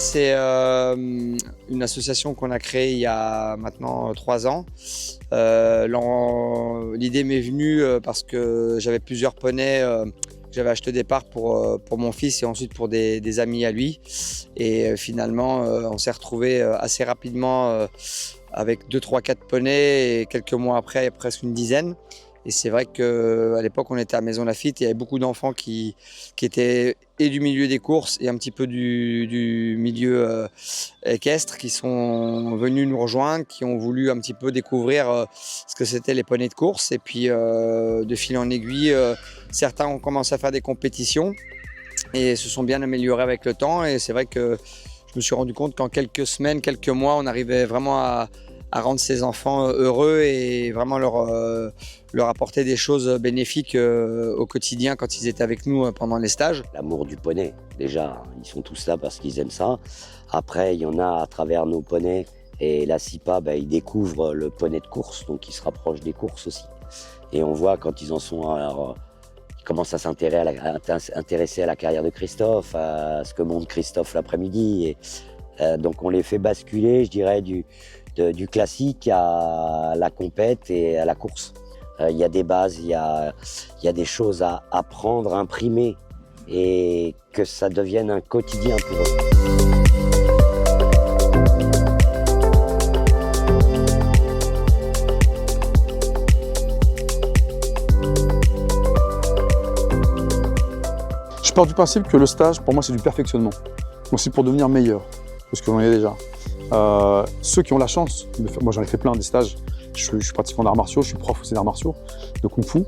C'est une association qu'on a créée il y a maintenant 3 ans. L'idée m'est venue parce que j'avais plusieurs poneys. J'avais acheté des parts pour mon fils et ensuite pour des amis à lui. Et finalement, on s'est retrouvé assez rapidement avec 2, 3, 4 poneys et quelques mois après, il y a presque une dizaine. Et c'est vrai qu'à l'époque, on était à Maison Lafitte, il y avait beaucoup d'enfants qui étaient et du milieu des courses et un petit peu du milieu équestre, qui sont venus nous rejoindre, qui ont voulu un petit peu découvrir ce que c'était les poneys de course. Et puis, de fil en aiguille, certains ont commencé à faire des compétitions et se sont bien améliorés avec le temps. Et c'est vrai que je me suis rendu compte qu'en quelques semaines, quelques mois, on arrivait vraiment à rendre ces enfants heureux et vraiment leur apporter des choses bénéfiques au quotidien quand ils étaient avec nous pendant les stages. L'amour du poney, déjà, ils sont tous là parce qu'ils aiment ça. Après, il y en a à travers nos poneys et la CIPA, ils découvrent le poney de course, donc ils se rapprochent des courses aussi. Et on voit quand ils en sont, ils commencent à s'intéresser à la carrière de Christophe, à ce que montre Christophe l'après-midi. Donc on les fait basculer, je dirais, du classique à la compète et à la course. Il y a des bases, il y a des choses à apprendre, à imprimer et que ça devienne un quotidien pour eux. Je pars du principe que le stage, pour moi, c'est du perfectionnement. Donc c'est pour devenir meilleur que ce que l'on est déjà. Ceux qui ont la chance de faire, moi j'en ai fait plein des stages, je suis pratiquant d'arts martiaux, je suis prof aussi d'arts martiaux, de kung fu.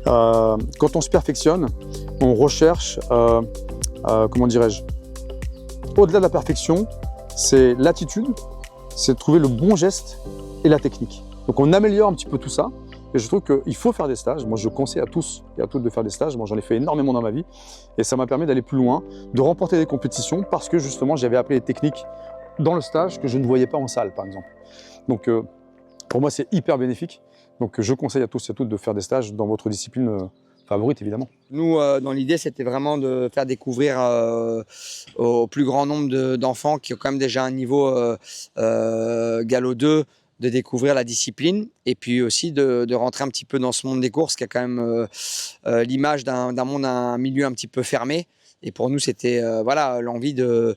Quand on se perfectionne, on recherche, comment dirais-je, au-delà de la perfection, c'est l'attitude, c'est de trouver le bon geste et la technique. Donc on améliore un petit peu tout ça. Et je trouve qu'il faut faire des stages. Moi, je conseille à tous et à toutes de faire des stages. Moi, j'en ai fait énormément dans ma vie. Et ça m'a permis d'aller plus loin, de remporter des compétitions parce que justement, j'avais appris des techniques dans le stage que je ne voyais pas en salle, par exemple. Donc, pour moi, c'est hyper bénéfique. Donc, je conseille à tous et à toutes de faire des stages dans votre discipline favorite, évidemment. Nous, dans l'idée, c'était vraiment de faire découvrir au plus grand nombre d'enfants qui ont quand même déjà un niveau galop 2, de découvrir la discipline et puis aussi de rentrer un petit peu dans ce monde des courses qui a quand même l'image d'un monde, un milieu un petit peu fermé. Et pour nous, c'était voilà, l'envie de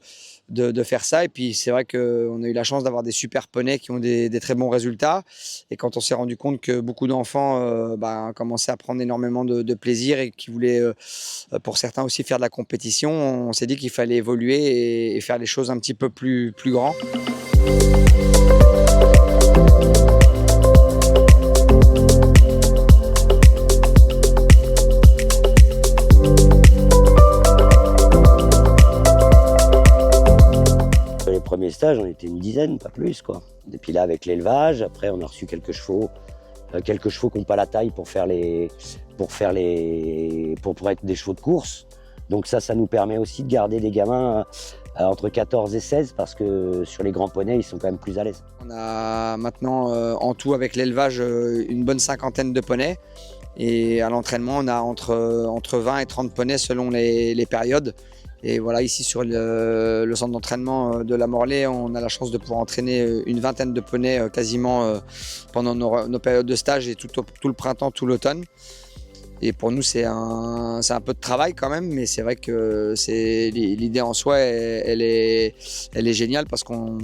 faire ça. Et puis, c'est vrai qu'on a eu la chance d'avoir des super poneys qui ont des très bons résultats. Et quand on s'est rendu compte que beaucoup d'enfants commençaient à prendre énormément de plaisir et qui voulaient, pour certains aussi, faire de la compétition, on s'est dit qu'il fallait évoluer et faire les choses un petit peu plus grand. Premier stage, on était une dizaine, pas plus, quoi. Et puis là, avec l'élevage, après, on a reçu quelques chevaux qui n'ont pas la taille pour être des chevaux de course. Donc ça nous permet aussi de garder des gamins entre 14 et 16 parce que sur les grands poneys, ils sont quand même plus à l'aise. On a maintenant, en tout, avec l'élevage, une bonne 50aine de poneys. Et à l'entraînement, on a entre 20 et 30 poneys selon les périodes. Et voilà, ici sur le centre d'entraînement de la Morlaix, on a la chance de pouvoir entraîner une vingtaine de poneys quasiment pendant nos périodes de stage et tout le printemps, tout l'automne. Et pour nous, c'est un peu de travail quand même, mais c'est vrai que l'idée en soi, elle est géniale parce qu'on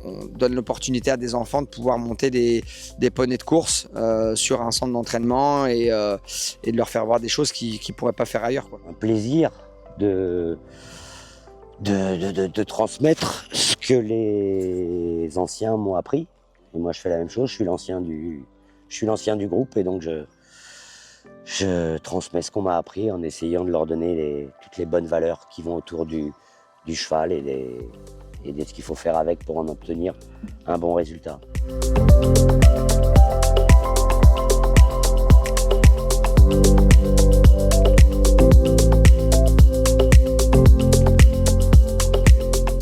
on donne l'opportunité à des enfants de pouvoir monter des poneys de course sur un centre d'entraînement et de leur faire voir des choses qu'ils ne pourraient pas faire ailleurs, quoi. Un plaisir de transmettre ce que les anciens m'ont appris. Et moi, je fais la même chose. Je suis l'ancien du groupe et donc je transmets ce qu'on m'a appris en essayant de leur donner toutes les bonnes valeurs qui vont autour du cheval et de ce qu'il faut faire avec pour en obtenir un bon résultat.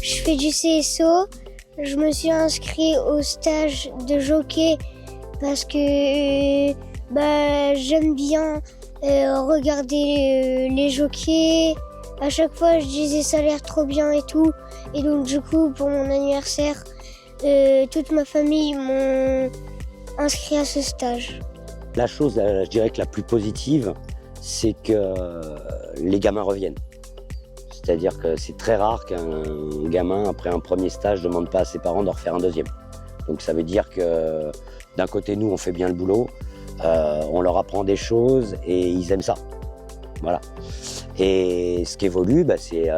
Je fais du CSO. Je me suis inscrit au stage de jockey parce que j'aime bien regarder les jockeys. À chaque fois, je disais ça a l'air trop bien et tout. Et donc du coup, pour mon anniversaire, toute ma famille m'ont inscrit à ce stage. La chose, je dirais que la plus positive, c'est que les gamins reviennent. C'est-à-dire que c'est très rare qu'un gamin, après un premier stage, ne demande pas à ses parents d'en refaire un deuxième. Donc ça veut dire que d'un côté, nous, on fait bien le boulot, on leur apprend des choses et ils aiment ça. Voilà. Et ce qui évolue, c'est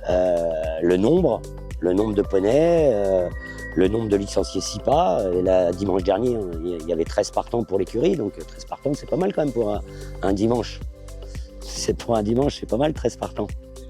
le nombre de poneys, le nombre de licenciés SIPA. Et dimanche dernier, il y avait 13 partants pour l'écurie, donc 13 partants, c'est pas mal quand même pour un dimanche. Pour un dimanche, c'est pas mal 13 partants.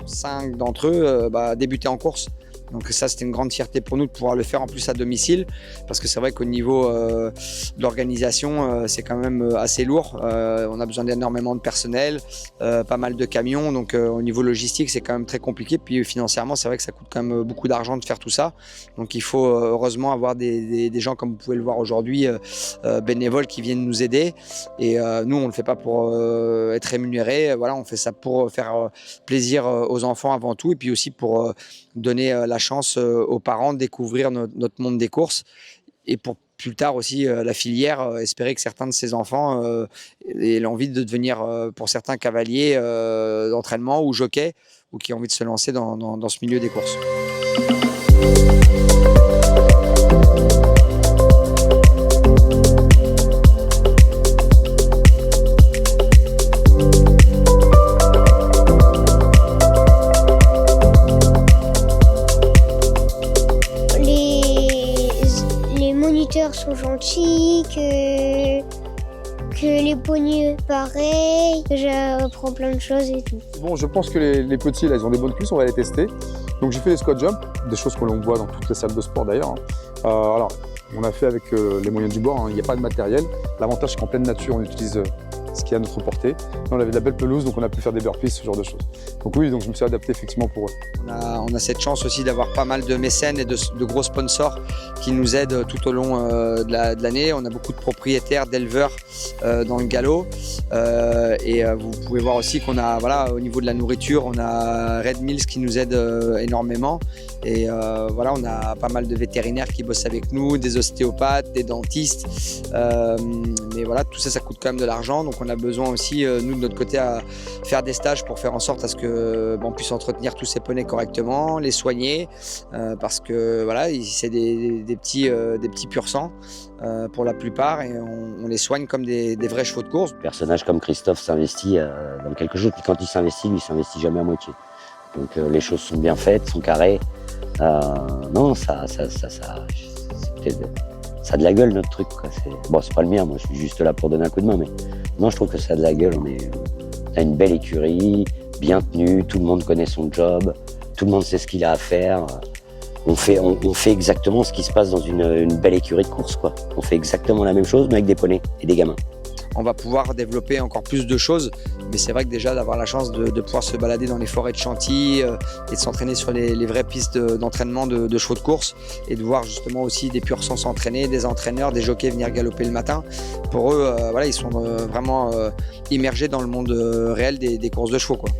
5 d'entre eux débutaient en course. Donc ça, c'était une grande fierté pour nous de pouvoir le faire en plus à domicile, parce que c'est vrai qu'au niveau de l'organisation, c'est quand même assez lourd. On a besoin d'énormément de personnel, pas mal de camions, donc au niveau logistique, c'est quand même très compliqué. Puis financièrement, c'est vrai que ça coûte quand même beaucoup d'argent de faire tout ça. Donc il faut heureusement avoir des gens, comme vous pouvez le voir aujourd'hui, bénévoles qui viennent nous aider. Et nous, on ne le fait pas pour être rémunérés. Voilà, on fait ça pour faire plaisir aux enfants avant tout, et puis aussi pour donner la chance aux parents de découvrir notre monde des courses, et pour plus tard aussi la filière, espérer que certains de ces enfants aient l'envie de devenir pour certains cavaliers d'entraînement ou jockeys, ou qui ont envie de se lancer dans ce milieu des courses. Sont gentils, que les poneys pareil, que j'apprends plein de choses et tout. Bon, je pense que les petits, là, ils ont des bonnes cuisses, on va les tester. Donc j'ai fait les squat jump, des choses que l'on voit dans toutes les salles de sport d'ailleurs. Alors, on a fait avec les moyens du bord, il n'y a pas de matériel. L'avantage, c'est qu'en pleine nature, on utilise ce qui est à notre portée. Là, on avait de la belle pelouse, donc on a pu faire des burpees, ce genre de choses. Donc oui, je me suis adapté effectivement pour eux. On a cette chance aussi d'avoir pas mal de mécènes et de gros sponsors qui nous aident tout au long de l'année. On a beaucoup de propriétaires, d'éleveurs dans le galop. Vous pouvez voir aussi qu'on a, voilà, au niveau de la nourriture, on a Red Mills qui nous aide énormément. Et voilà, on a pas mal de vétérinaires qui bossent avec nous, des ostéopathes, des dentistes. Mais voilà, tout ça, ça coûte quand même de l'argent. Donc on a besoin aussi, nous de notre côté, à faire des stages pour faire en sorte à ce qu'on puisse entretenir tous ces poneys correctement, les soigner, parce que voilà, c'est des petits pur sang pour la plupart, et on les soigne comme des vrais chevaux de course. Un personnage comme Christophe s'investit dans quelque chose, puis quand il s'investit, lui, il s'investit jamais à moitié. Donc les choses sont bien faites, sont carrées. Non, ça a de la gueule notre truc, quoi. C'est pas le mien, moi je suis juste là pour donner un coup de main, mais non, je trouve que ça a de la gueule. On a une belle écurie, bien tenue, tout le monde connaît son job, tout le monde sait ce qu'il a à faire. On fait exactement ce qui se passe dans une belle écurie de course, quoi. On fait exactement la même chose, mais avec des poneys et des gamins. On va pouvoir développer encore plus de choses, mais c'est vrai que déjà d'avoir la chance de pouvoir se balader dans les forêts de Chantilly et de s'entraîner sur les vraies pistes d'entraînement de chevaux de course, et de voir justement aussi des pur sang s'entraîner, des entraîneurs, des jockeys venir galoper le matin. Pour eux, voilà, ils sont vraiment immergés dans le monde réel des courses de chevaux, quoi.